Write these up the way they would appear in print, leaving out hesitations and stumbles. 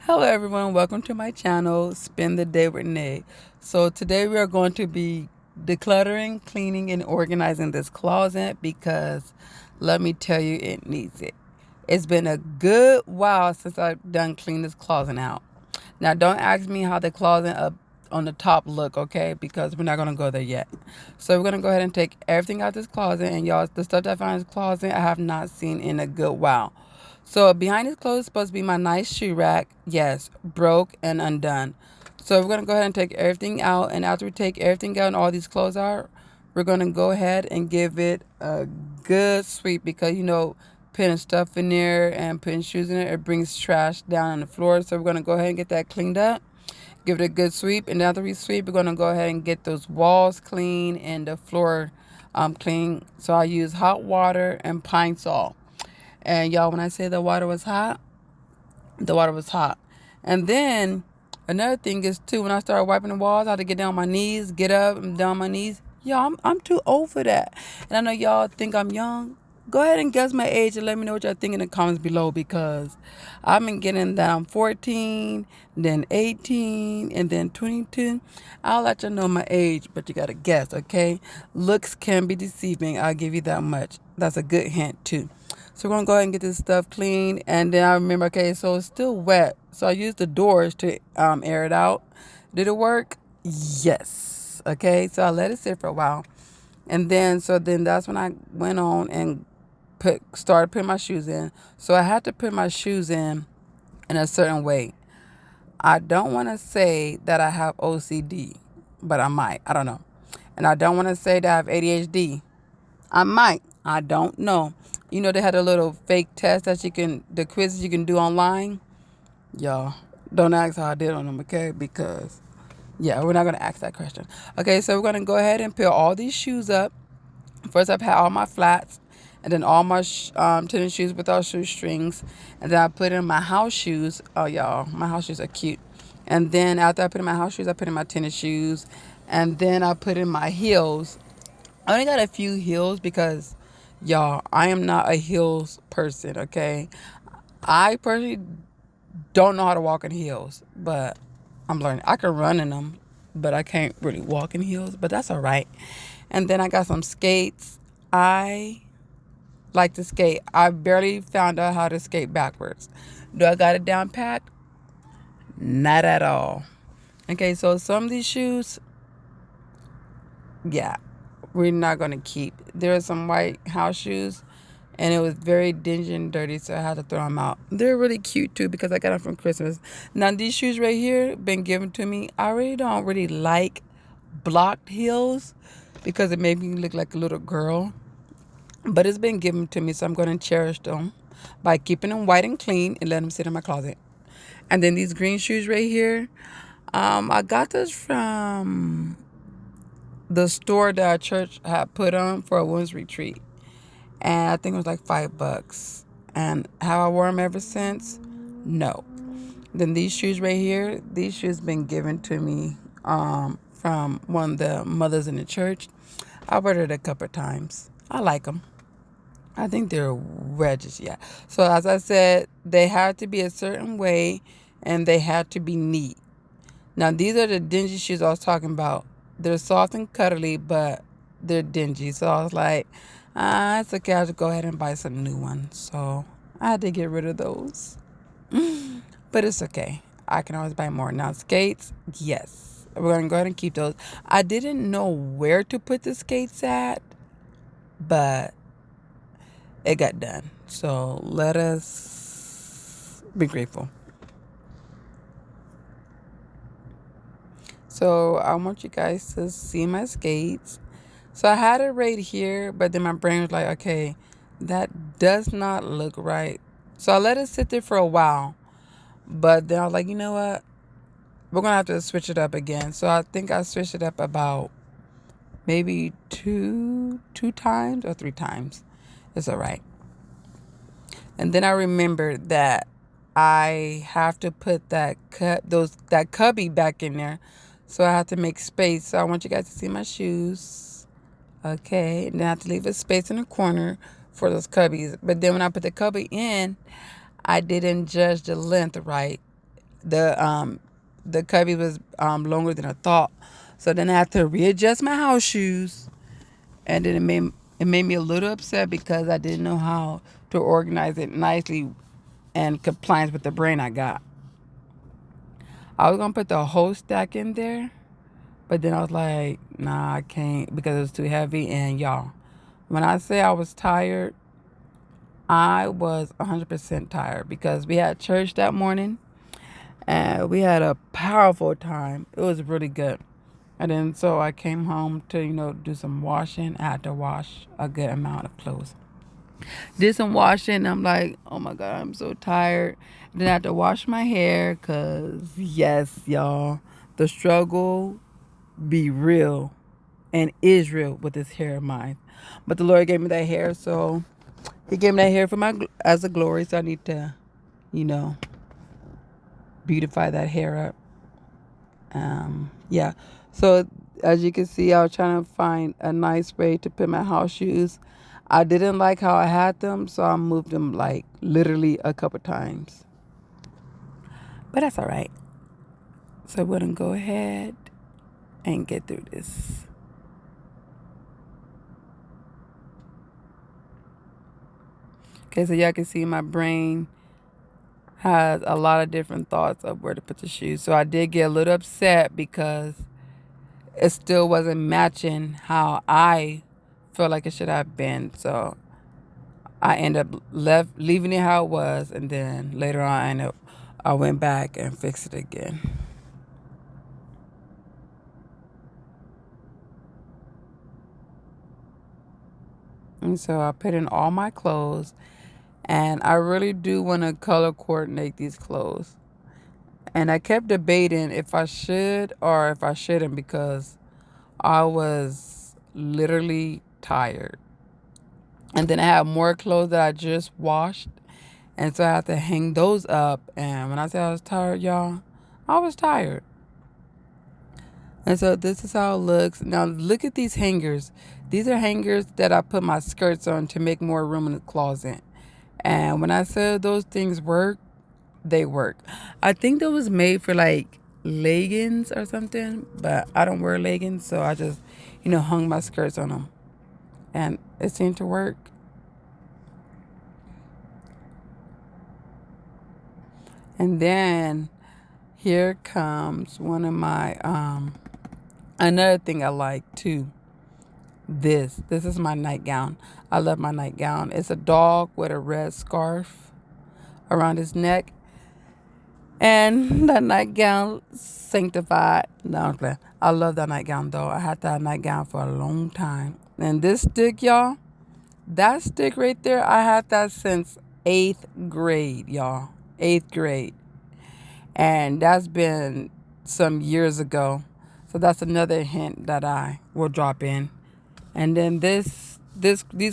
Hello everyone, welcome to my channel, Spend the Day with Nay. So today we are going to be decluttering, cleaning, and organizing this closet because let me tell you, it needs it. It's been a good while since I've done clean this closet out. Now don't ask me how the closet up on the top look, okay? Because we're not gonna go there yet. So we're gonna go ahead and take everything out this closet, and y'all, the stuff that I found in this closet I have not seen in a good while. So behind this clothes is supposed to be my nice shoe rack. Yes, broke and undone. So we're gonna go ahead and take everything out, and after we take everything out and all these clothes out, we're gonna go ahead and give it a good sweep because putting stuff in there and putting shoes in it brings trash down on the floor. So we're gonna go ahead and get that cleaned up, give it a good sweep, and after we sweep, we're gonna go ahead and get those walls clean and the floor clean. So I use hot water and pine salt. And y'all, when I say the water was hot, the water was hot. And then another thing is too, when I started wiping the walls, I had to get down on my knees, get up and down on my knees. Y'all, I'm too old for that. And I know y'all think I'm young. Go ahead and guess my age and let me know what y'all think in the comments below because I've been getting that I'm 14, then 18, and then 22. I'll let you know my age, but you gotta guess, okay? Looks can be deceiving. I'll give you that much. That's a good hint too. So we're gonna go ahead and get this stuff clean. And then I remember, okay, so it's still wet. So I used the doors to air it out. Did it work? Yes. Okay, so I let it sit for a while. And then that's when I went on and started putting my shoes in. So I had to put my shoes in a certain way. I don't want to say that I have OCD, but I might. I don't know. And I don't want to say that I have ADHD. I might. I don't know. They had a little fake test the quizzes you can do online. Y'all, don't ask how I did on them, okay? Because, yeah, we're not going to ask that question. Okay, so we're going to go ahead and peel all these shoes up. First, I've had all my flats, and then all my tennis shoes without shoestrings. And then I put in my house shoes. Oh, y'all, my house shoes are cute. And then after I put in my house shoes, I put in my tennis shoes. And then I put in my heels. I only got a few heels because, y'all, I am not a heels person, okay? I personally don't know how to walk in heels, but I'm learning. I can run in them, but I can't really walk in heels, but that's all right. And then I got some skates. I like to skate. I barely found out how to skate backwards. Do I got it down pat? Not at all. Okay, so some of these shoes, yeah, we're not going to keep. There are some white house shoes, and it was very dingy and dirty, so I had to throw them out. They're really cute, too, because I got them from Christmas. Now, these shoes right here been given to me. I really don't really like blocked heels because it made me look like a little girl. But it's been given to me, so I'm going to cherish them by keeping them white and clean and let them sit in my closet. And then these green shoes right here, I got this from the store that our church had put on for a women's retreat. And I think it was like $5. And have I worn them ever since? No. Then these shoes right here, these shoes been given to me from one of the mothers in the church. I wear it a couple of times. I like them. I think they're wedges, yeah. So as I said, they had to be a certain way and they had to be neat. Now these are the dingy shoes I was talking about. They're soft and cuddly, but they're dingy. So I was like, it's okay. I'll just go ahead and buy some new ones. So I had to get rid of those. But it's okay. I can always buy more. Now skates, yes. We're going to go ahead and keep those. I didn't know where to put the skates at, but it got done. So let us be grateful. So I want you guys to see my skates. So I had it right here, but then my brain was like, okay, that does not look right. So I let it sit there for a while. But then I was like, you know what? We're going to have to switch it up again. So I think I switched it up about maybe two times or three times. It's all right. And then I remembered that I have to put that cubby back in there. So I have to make space. So I want you guys to see my shoes. Okay. And then I have to leave a space in the corner for those cubbies. But then when I put the cubby in, I didn't judge the length right. the cubby was longer than I thought. So then I had to readjust my house shoes, and then it made me a little upset because I didn't know how to organize it nicely and compliance with the brain I got. I was gonna put the whole stack in there, but then I was like, nah, I can't because it was too heavy. And y'all, when I say I was tired, I was 100% tired because we had church that morning and we had a powerful time. It was really good. And then so I came home to, do some washing. I had to wash a good amount of clothes. Did some washing. And I'm like, oh my God, I'm so tired. Then I had to wash my hair because, yes, y'all, the struggle be real and is real with this hair of mine. But the Lord gave me that hair, so He gave me that hair for as a glory. So I need to, you know, beautify that hair up. Yeah. So as you can see, I was trying to find a nice way to put my house shoes. I didn't like how I had them, so I moved them like literally a couple times. But that's all right. So we're gonna go ahead and get through this. Okay, so y'all can see my brain has a lot of different thoughts of where to put the shoes. So I did get a little upset because it still wasn't matching how I felt like it should have been. So I ended up leaving it how it was, and then later on I went back and fixed it again. And so I put in all my clothes, and I really do want to color coordinate these clothes. And I kept debating if I should or if I shouldn't because I was literally tired. And then I have more clothes that I just washed. And so I had to hang those up. And when I say I was tired, y'all, I was tired. And so this is how it looks. Now look at these hangers. These are hangers that I put my skirts on to make more room in the closet. And when I said those things work, they work. I think that was made for like leggings or something, but I don't wear leggings, so I just, hung my skirts on them. And it seemed to work. And then here comes one of my another thing I like too. This is my nightgown. I love my nightgown. It's a dog with a red scarf around his neck. And that nightgown sanctified. No, I'm playing. I love that nightgown though. I had that nightgown for a long time. And this stick, y'all, that stick right there, I had that since 8th grade, y'all. 8th grade. And that's been some years ago. So that's another hint that I will drop in. And then these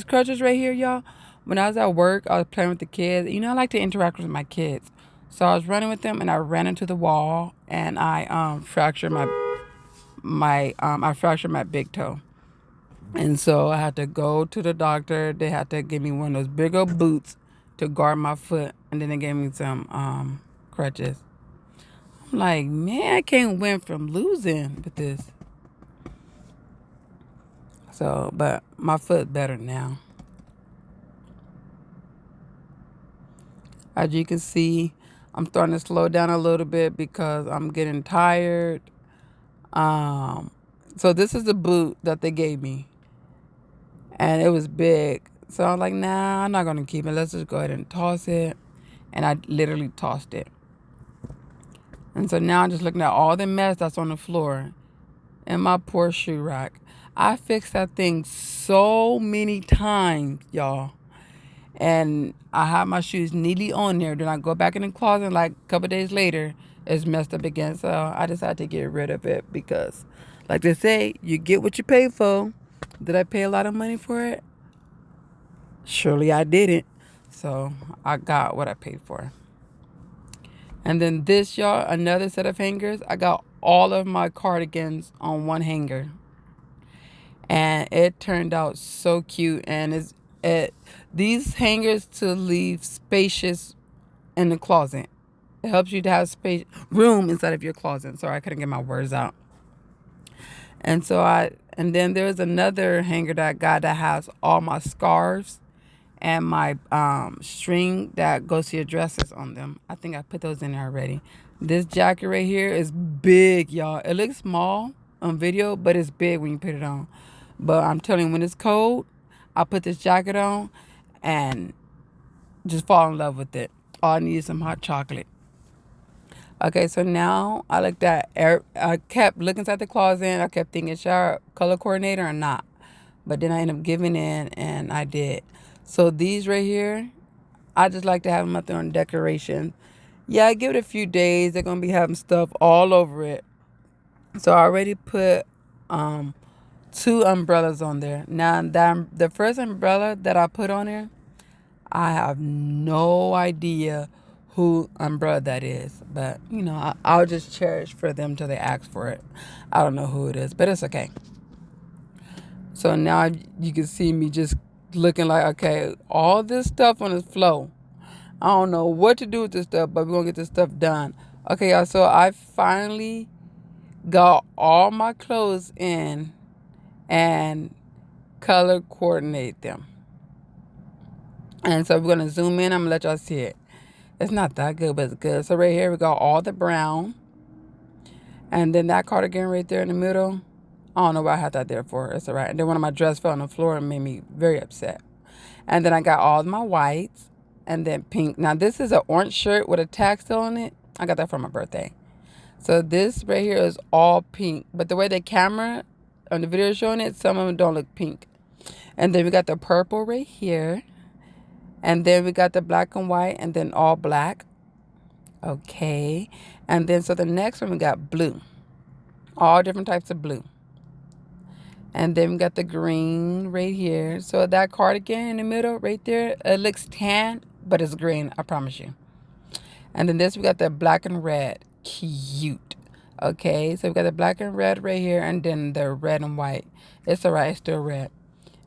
crutches right here, y'all. When I was at work, I was playing with the kids. I like to interact with my kids. So I was running with them, and I ran into the wall, and I fractured my big toe. And so I had to go to the doctor. They had to give me one of those big old boots to guard my foot, and then they gave me some crutches. I'm like, man, I can't win from losing with this. So, but my foot better now. As you can see, I'm starting to slow down a little bit because I'm getting tired. So this is the boot that they gave me, and it was big. So I'm like, nah, I'm not gonna keep it. Let's just go ahead and toss it. And I literally tossed it. And so now I'm just looking at all the mess that's on the floor in my poor shoe rack. I fixed that thing so many times, y'all. And I have my shoes neatly on there. Then I go back in the closet like a couple days later, it's messed up again. So I decided to get rid of it because, like they say, you get what you pay for. Did I pay a lot of money for it? Surely I didn't. So I got what I paid for. And then this, y'all, another set of hangers. I got all of my cardigans on one hanger. And it turned out so cute. And these hangers to leave spacious in the closet. It helps you to have space, room inside of your closet. Sorry, I couldn't get my words out. And then there's another hanger that I got that has all my scarves and my string that goes to your dresses on them. I think I put those in there already. This jacket right here is big, y'all. It looks small on video, but it's big when you put it on. But I'm telling you, when it's cold, I put this jacket on and just fall in love with it. All I need is some hot chocolate. Okay, so now I kept looking inside the closet. I kept thinking, should I color coordinator or not? But then I ended up giving in, and I did. So these right here, I just like to have them up there on decoration. Yeah, I give it a few days. They're gonna be having stuff all over it. So I already put 2 umbrellas on there. Now the first umbrella that I put on there, I have no idea who umbrella that is. But I'll just cherish for them till they ask for it. I don't know who it is, but it's okay. So now you can see me just looking like, okay, all this stuff on this floor. I don't know what to do with this stuff, but we're going to get this stuff done. Okay, y'all, so I finally got all my clothes in and color coordinate them. And so we're going to zoom in. I'm going to let y'all see it. It's not that good, but it's good. So right here, we got all the brown. And then that cardigan right there in the middle, I don't know why I had that there for. It's all right. And then one of my dress fell on the floor and made me very upset. And then I got all my whites and then pink. Now, this is an orange shirt with a tag still on it. I got that for my birthday. So this right here is all pink. But the way the camera on the video is showing it, some of them don't look pink. And then we got the purple right here. And then we got the black and white and then all black. Okay. And then so the next one we got blue. All different types of blue. And then we got the green right here. So that cardigan in the middle right there, it looks tan, but it's green, I promise you. And then this, we got the black and red. Cute. Okay, so we got the black and red right here, and then the red and white. It's all right, it's still red.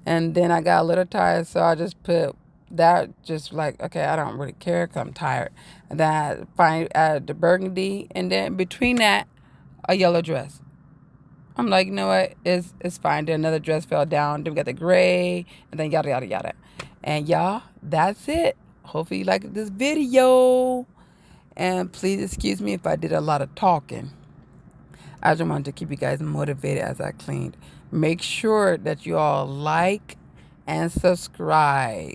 And then I got a little tired, so I just put that, just like, okay, I don't really care because I'm tired. And then I find the burgundy, and then between that, a yellow dress. I'm like, you know what? It's fine. Then another dress fell down. Then we got the gray, and then yada, yada, yada. And y'all, that's it. Hopefully you liked this video. And please excuse me if I did a lot of talking. I just wanted to keep you guys motivated as I cleaned. Make sure that you all like and subscribe.